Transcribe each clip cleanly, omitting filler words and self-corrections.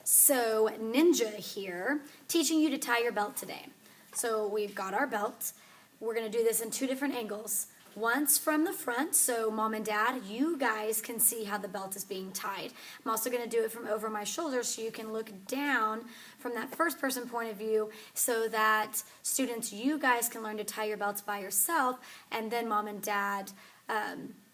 So Ninja here, teaching you to tie your belt today. So we've got our belt. We're going to do this in two different angles. Once from the front, so mom and dad, you guys can see how the belt is being tied. I'm also going to do it from over my shoulder so you can look down from that first person point of view so that students, you guys can learn to tie your belts by yourself, and then mom and dad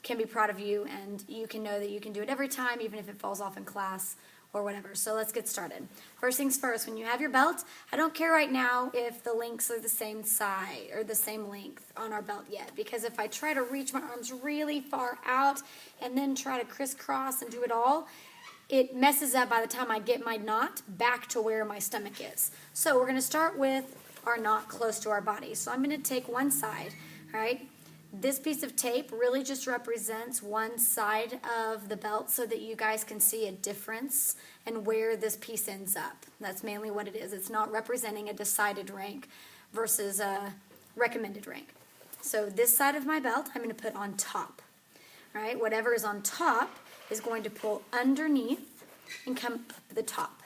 can be proud of you, and you can know that you can do it every time, even if it falls off in class or whatever. So let's get started. First things first, when you have your belt, I don't care right now if the links are the same size or the same length on our belt yet, because if I try to reach my arms really far out and then try to crisscross and do it all, it messes up by the time I get my knot back to where my stomach is. So we're gonna start with our knot close to our body. So I'm gonna take one side, all right? This piece of tape really just represents one side of the belt so that you guys can see a difference and where this piece ends up. That's mainly what it is. It's not representing a decided rank versus a recommended rank. So this side of my belt I'm going to put on top. All right, whatever is on top is going to pull underneath and come up the top.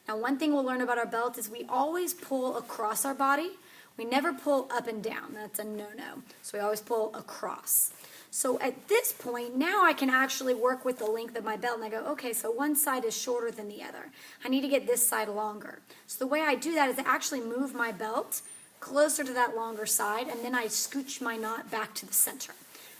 Now one thing we'll learn about our belt is we always pull across our body. We never pull up and down. That's a no-no. So we always pull across. So at this point, now I can actually work with the length of my belt, and I go, okay, so one side is shorter than the other. I need to get this side longer. So the way I do that is I actually move my belt closer to that longer side, and then I scooch my knot back to the center.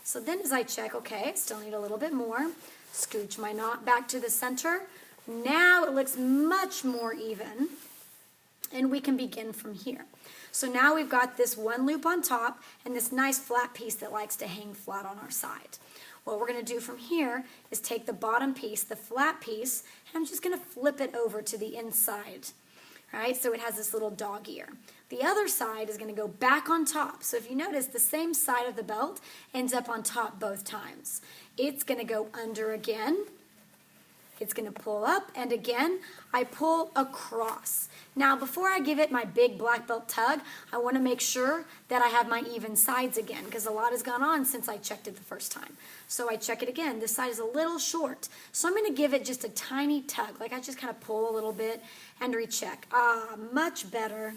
So then as I check, okay, still need a little bit more, scooch my knot back to the center. Now it looks much more even, and we can begin from here. So now we've got this one loop on top and this nice flat piece that likes to hang flat on our side. What we're going to do from here is take the bottom piece, the flat piece, and I'm just going to flip it over to the inside. All right, so it has this little dog ear. The other side is going to go back on top. So if you notice, the same side of the belt ends up on top both times. It's going to go under again. It's going to pull up, and again, I pull across. Now, before I give it my big black belt tug, I want to make sure that I have my even sides again, because a lot has gone on since I checked it the first time. So I check it again. This side is a little short, so I'm going to give it just a tiny tug, like I just kind of pull a little bit and recheck. Much better,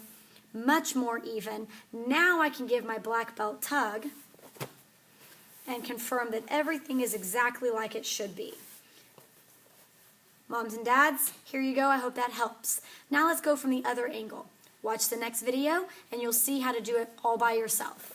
much more even. Now I can give my black belt tug and confirm that everything is exactly like it should be. Moms and dads, here you go. I hope that helps. Now let's go from the other angle. Watch the next video and you'll see how to do it all by yourself.